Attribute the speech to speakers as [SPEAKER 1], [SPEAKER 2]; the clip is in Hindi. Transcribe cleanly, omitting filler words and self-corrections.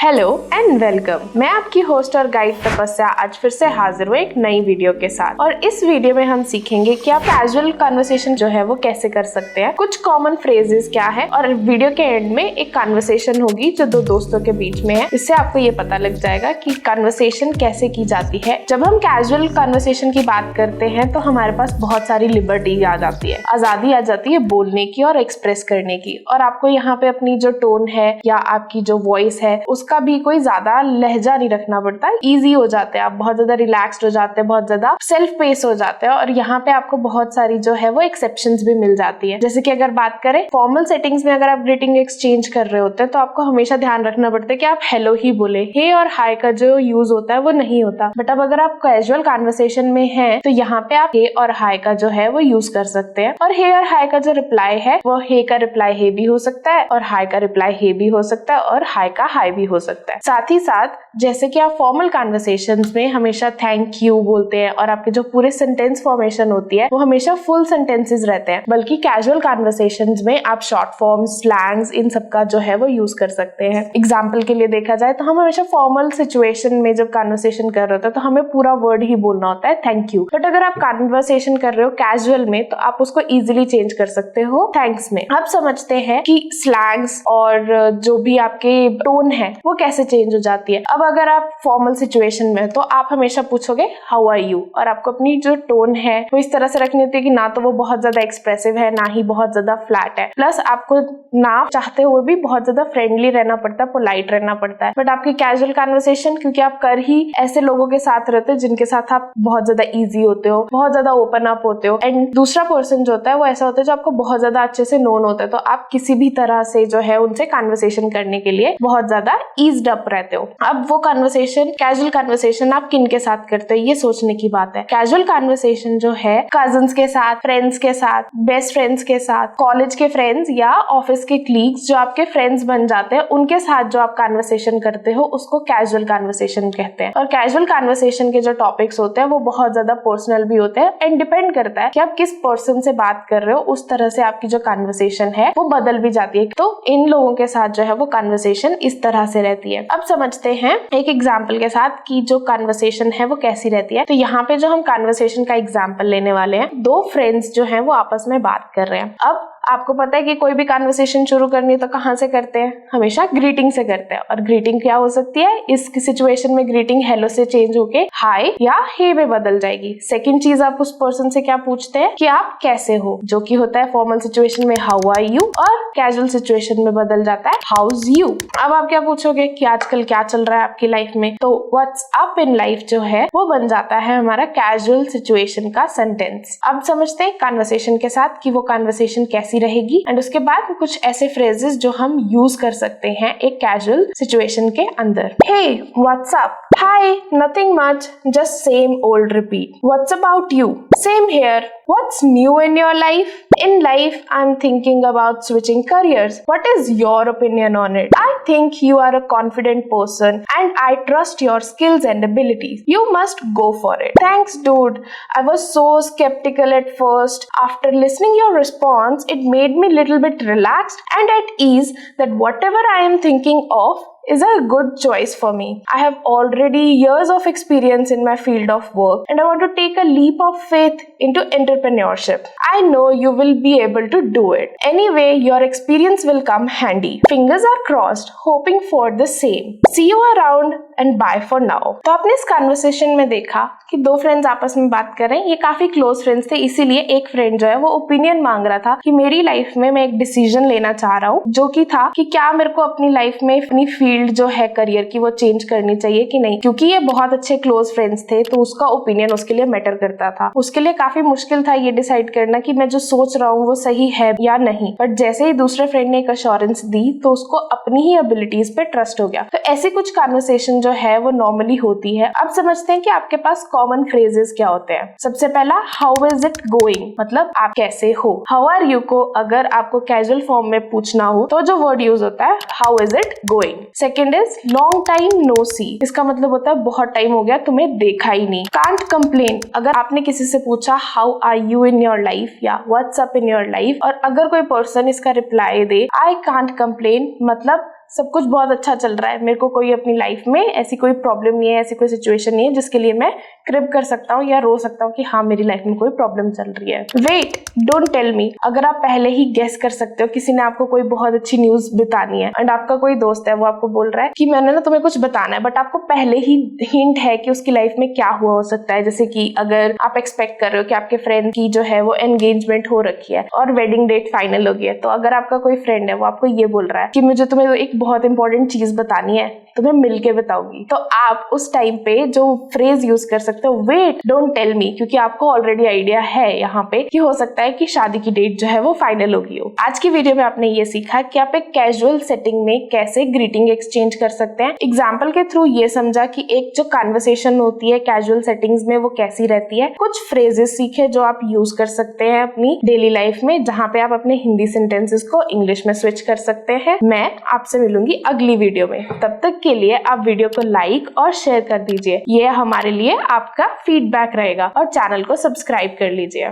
[SPEAKER 1] Hello and welcome. मैं आपकी होस्ट और गाइड तपस्या आज फिर से हाजिर हूँ एक नई वीडियो के साथ। और इस वीडियो में हम सीखेंगे कि आप कैजुअल कन्वर्सेशन जो है वो कैसे कर सकते हैं, कुछ कॉमन फ्रेजेस क्या है, और वीडियो के एंड में एक कन्वर्सेशन होगी जो दो दोस्तों के बीच में है। इससे आपको ये पता लग जाएगा कि कन्वर्सेशन कैसे की जाती है। जब हम कैजुअल कन्वर्सेशन की बात करते हैं तो हमारे पास बहुत सारी लिबर्टी आ जाती है, आजादी आ जाती है बोलने की और एक्सप्रेस करने की। और आपको यहाँ पे अपनी जो टोन है या आपकी जो वॉइस है उसका भी कोई ज्यादा लहजा नहीं रखना पड़ता, इजी हो जाते हैं, आप बहुत ज्यादा रिलैक्स्ड हो जाते हैं, बहुत ज्यादा सेल्फ पेस हो जाते हैं। और यहाँ पे आपको बहुत सारी जो है वो एक्सेप्शंस भी मिल जाती है। जैसे कि अगर बात करें फॉर्मल सेटिंग्स में, अगर आप ग्रीटिंग एक्सचेंज कर रहे होते हैं तो आपको हमेशा ध्यान रखना पड़ता है कि आप हेलो ही बोले, हे और हाय का जो यूज होता है वो नहीं होता। बट अब अगर आप कैजुअल कन्वर्सेशन में हैं तो यहाँ पे आप हे और हाय का जो है वो यूज कर सकते हैं। और हे और हाय का जो रिप्लाई है वो हे का रिप्लाई हे भी हो सकता है और हाय का रिप्लाई हे भी हो सकता है और हाय का हाय भी हो सकता है। साथ ही साथ जैसे कि आप फॉर्मल कन्वर्सेशंस में हमेशा थैंक यू बोलते हैं और आपके जो पूरे सेंटेंस फॉर्मेशन होती है वो हमेशा फुल सेंटेंसेस रहते हैं, बल्कि कैजुअल कन्वर्सेशंस में आप शॉर्ट फॉर्म, स्लैंग्स, इन सब का जो है वो यूज कर सकते हैं। एग्जाम्पल के लिए देखा जाए तो हम हमेशा फॉर्मल सिचुएशन में जब कन्वर्सेशन कर रहे होते हैं तो हमें पूरा वर्ड ही बोलना होता है थैंक यू। बट अगर आप कन्वर्सेशन कर रहे हो कैजुअल में तो आप उसको इजिली चेंज कर सकते हो थैंक्स में। आप समझते हैं कि स्लैंग्स और जो भी आपके टोन है वो कैसे चेंज हो जाती है। अब अगर आप फॉर्मल सिचुएशन में तो आप हमेशा पूछोगे हाउ आर यू, और आपको अपनी जो टोन है वो इस तरह से रखनी होती है कि ना तो वो बहुत ज्यादा एक्सप्रेसिव है ना ही बहुत ज्यादा फ्लैट है। प्लस आपको ना चाहते हुए भी बहुत ज्यादा फ्रेंडली रहना पड़ता है, पोलाइट रहना पड़ता है। बट आपकी कैजुअल कन्वर्सेशन क्योंकि आप कर ही ऐसे लोगों के साथ रहते हो जिनके साथ आप बहुत ज्यादा ईजी होते हो, बहुत ज्यादा ओपन अप होते हो, एंड दूसरा पर्सन जो होता है वो ऐसा होता है जो आपको बहुत ज्यादा अच्छे से नोन होता है, तो आप किसी भी तरह से जो है उनसे कन्वर्सेशन करने के लिए बहुत ज्यादा ईज्ड अप रहते हो। अब वो कन्वर्सेशन, कैजुअल कन्वर्सेशन आप किन के साथ करते हो ये सोचने की बात है। कैजुअल कन्वर्सेशन जो है कजिन्स के साथ, फ्रेंड्स के साथ, बेस्ट फ्रेंड्स के साथ, कॉलेज के फ्रेंड्स या ऑफिस के कलीग्स जो आपके फ्रेंड्स बन जाते हैं उनके साथ जो आप कन्वर्सेशन करते हो उसको कैजुअल कन्वर्सेशन कहते हैं। और कैजुअल कन्वर्सेशन के जो टॉपिक्स होते हैं वो बहुत ज्यादा पर्सनल भी होते हैं एंड डिपेंड करता है कि आप किस पर्सन से बात कर रहे हो, उस तरह से आपकी जो कन्वर्सेशन है वो बदल भी जाती है। तो इन लोगों के साथ जो है वो कन्वर्सेशन इस तरह से रहती है। अब समझते हैं एक एग्जाम्पल के साथ कि जो कन्वर्सेशन है वो कैसी रहती है। तो यहाँ पे जो हम कन्वर्सेशन का एग्जाम्पल लेने वाले हैं, दो फ्रेंड्स जो हैं वो आपस में बात कर रहे हैं। अब आपको पता है कि कोई भी कन्वर्सेशन शुरू करनी है तो कहाँ से करते हैं, हमेशा ग्रीटिंग से करते हैं। और ग्रीटिंग क्या हो सकती है, इस सिचुएशन में ग्रीटिंग हेलो से चेंज होके हाय या हे में बदल जाएगी। सेकंड चीज, आप उस पर्सन से क्या पूछते हैं कि आप कैसे हो, जो कि होता है फॉर्मल सिचुएशन में हाउ आर यू, और कैजुअल सिचुएशन में बदल जाता है हाउज यू। अब आप क्या पूछोगे कि आजकल क्या चल रहा है आपकी लाइफ में, तो व्हाट्स अप इन लाइफ जो है वो बन जाता है हमारा कैजुअल सिचुएशन का सेंटेंस। अब समझते हैं कन्वर्सेशन के साथ कि वो कन्वर्सेशन कैसी रहेगी, एंड उसके बाद कुछ ऐसे फ्रेजेस जो हम यूज कर सकते हैं एक कैजुअल सिचुएशन के अंदर। Hey what's up, hi nothing much, just same old repeat, what's about you, same here, what's new in your life? In life, I'm thinking about switching careers. What is your opinion on it? I think you are a confident person and I trust your skills and abilities. You must go for it. Thanks, dude. I was so skeptical at first. After listening your response, it made me a little bit relaxed and at ease that whatever I am thinking of is a good choice for me. I have already years of experience in my field of work and I want to take a leap of faith into entrepreneurship. I know you will be able to do it. Anyway, your experience will come handy. Fingers are crossed, hoping for the same. See you around and bye for now. तो आपने इस कन्वर्सेशन में देखा कि दो फ्रेंड्स आपस में बात कर रहे हैं। ये काफी क्लोज फ्रेंड्स थे, इसीलिए एक फ्रेंड जो है वो ओपिनियन मांग रहा था कि मेरी लाइफ में मैं एक डिसीजन लेना चाह रहा हूँ, जो कि था कि क्या मेरे को अपनी लाइफ में अपनी फील्ड जो है करियर की वो चेंज करनी चाहिए कि नहीं। क्योंकि ये बहुत अच्छे क्लोज फ्रेंड्स थे तो उसका ओपिनियन उसके लिए मैटर करता था। उसके लिए काफी मुश्किल था ये डिसाइड करना कि मैं जो सोच रहा हूँ वो सही है या नहीं। बट जैसे ही दूसरे फ्रेंड ने एक अश्योरेंस दी तो उसको अपनी ही एबिलिटीज पे ट्रस्ट हो गया। तो ऐसी कुछ कन्वर्सेशन जो है वो नॉर्मली होती है। अब समझते हैं कि आपके पास कॉमन फ्रेजेस क्या होते हैं। सबसे पहला, हाउ इज इट गोइंग, मतलब आप कैसे हो। हाउ आर यू को अगर आपको कैजुअल फॉर्म में पूछना हो तो जो वर्ड यूज होता है how is it going. Second is long time no see, इसका मतलब होता है बहुत टाइम हो गया तुम्हें देखा ही नहीं। कांट कंप्लेन, अगर आपने किसी से पूछा how are you in your life या what's up in your life और अगर कोई पर्सन इसका रिप्लाई दे आई कांट कंप्लेन, मतलब सब कुछ बहुत अच्छा चल रहा है, मेरे को कोई अपनी लाइफ में ऐसी कोई प्रॉब्लम नहीं है, ऐसी कोई सिचुएशन नहीं है जिसके लिए मैं क्रिप कर सकता हूँ या रो सकता हूँ कि हाँ मेरी लाइफ में कोई प्रॉब्लम चल रही है। Wait, don't tell me. अगर आप पहले ही गेस कर सकते हो, किसी ने आपको कोई बहुत अच्छी न्यूज बतानी है एंड आपका कोई दोस्त है वो आपको बोल रहा है कि मैंने ना तुम्हें कुछ बताना है, बट आपको पहले ही हिंट है कि उसकी लाइफ में क्या हुआ हो सकता है। जैसे कि अगर आप एक्सपेक्ट कर रहे हो कि आपके फ्रेंड की जो है वो एंगेजमेंट हो रखी है और वेडिंग डेट फाइनल हो गई है, तो अगर आपका कोई फ्रेंड है वो आपको ये बोल रहा है कि मुझे तुम्हें एक बहुत इंपॉर्टेंट चीज बतानी है, तुम्हें मिलके बताऊंगी, तो आप उस टाइम पे जो फ्रेज यूज कर सकते हो वेट डोंट टेल मी, क्योंकि आपको ऑलरेडी आइडिया है यहाँ पे कि हो सकता है कि शादी की डेट जो है वो फाइनल होगी हो। आज की वीडियो में आपने ये सीखा कि आप एक कैजुअल सेटिंग में कैसे ग्रीटिंग एक्सचेंज कर सकते हैं। एग्जाम्पल के थ्रू ये समझा कि एक जो कन्वर्सेशन होती है कैजुअल सेटिंग्स में वो कैसी रहती है। कुछ फ्रेजेस सीखे जो आप यूज कर सकते हैं अपनी डेली लाइफ में, जहाँ पे आप अपने हिंदी सेंटेंसेस को इंग्लिश में स्विच कर सकते हैं। मैं आपसे मिलूंगी अगली वीडियो में, तब तक के लिए आप वीडियो को लाइक और शेयर कर दीजिए, ये हमारे लिए आपका फीडबैक रहेगा, और चैनल को सब्सक्राइब कर लीजिए।